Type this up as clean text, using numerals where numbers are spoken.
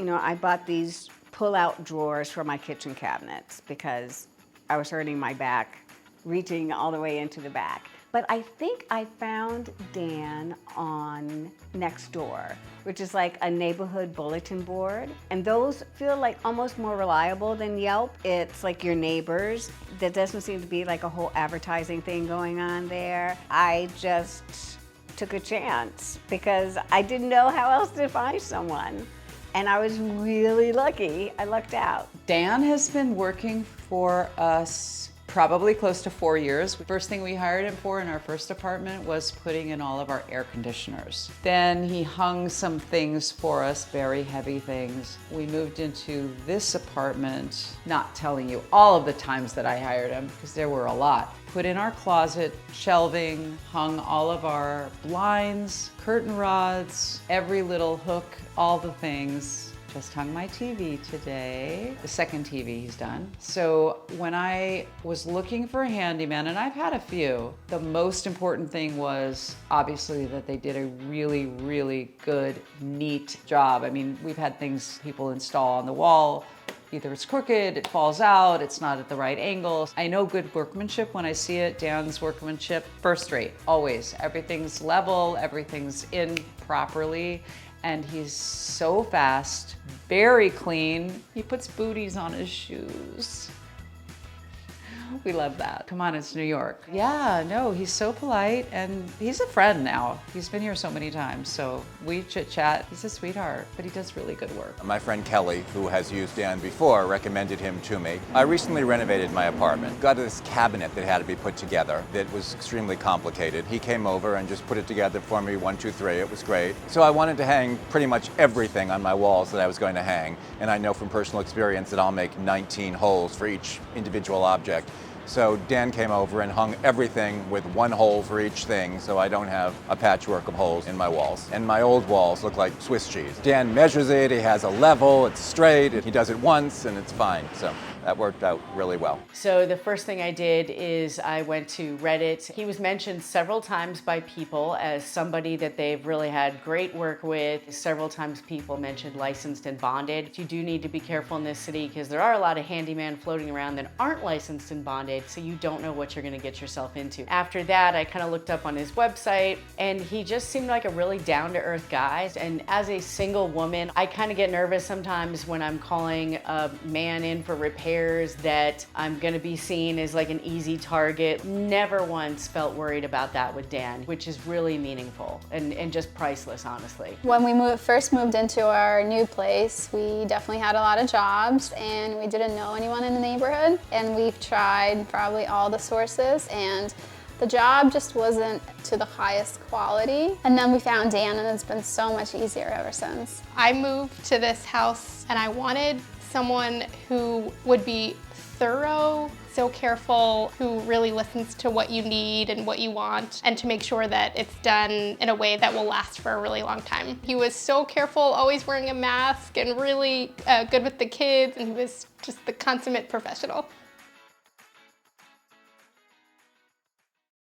I bought these pull-out drawers for my kitchen cabinets because I was hurting my back, reaching all the way into the back. But I think I found Dan on Nextdoor, which is like a neighborhood bulletin board. And those feel like almost more reliable than Yelp. It's like your neighbors. There doesn't seem to be like a whole advertising thing going on there. I just took a chance because I didn't know how else to find someone. And I was really lucky. I lucked out. Dan has been working for us probably close to 4 years. First thing we hired him for in our first apartment was putting in all of our air conditioners. Then he hung some things for us, very heavy things. We moved into this apartment, not telling you all of the times that I hired him, because there were a lot. Put in our closet, shelving, hung all of our blinds, curtain rods, every little hook, all the things. Just hung my TV today, the second TV he's done. So when I was looking for a handyman, and I've had a few, the most important thing was obviously that they did a really, really good, neat job. I mean, we've had things people install on the wall. Either it's crooked, it falls out, it's not at the right angle. I know good workmanship when I see it. Dan's workmanship, first rate, always. Everything's level, everything's in properly. And he's so fast, very clean. He puts booties on his shoes. We love that. Come on, it's New York. Yeah, no, he's so polite and he's a friend now. He's been here so many times, so we chit chat. He's a sweetheart, but he does really good work. My friend Kelly, who has used Dan before, recommended him to me. I recently renovated my apartment. Got this cabinet that had to be put together that was extremely complicated. He came over and just put it together for me, 1, 2, 3, it was great. So I wanted to hang pretty much everything on my walls that I was going to hang, and I know from personal experience that I'll make 19 holes for each individual object. So Dan came over and hung everything with one hole for each thing, so I don't have a patchwork of holes in my walls. And my old walls look like Swiss cheese. Dan measures it, he has a level, it's straight, he does it once and it's fine. So that worked out really well. So the first thing I did is I went to Reddit. He was mentioned several times by people as somebody that they've really had great work with. Several times people mentioned licensed and bonded. You do need to be careful in this city because there are a lot of handyman floating around that aren't licensed and bonded, so you don't know what you're gonna get yourself into. After that, I kind of looked up on his website and he just seemed like a really down-to-earth guy. And as a single woman, I kind of get nervous sometimes when I'm calling a man in for repairs that I'm gonna be seen as like an easy target. Never once felt worried about that with Dan, which is really meaningful and just priceless, honestly. When we first moved into our new place, we definitely had a lot of jobs and we didn't know anyone in the neighborhood. And we've tried probably all the sources and the job just wasn't to the highest quality. And then we found Dan and it's been so much easier ever since. I moved to this house and I wanted someone who would be thorough, so careful, who really listens to what you need and what you want, and to make sure that it's done in a way that will last for a really long time. He was so careful, always wearing a mask, and really good with the kids, and he was just the consummate professional.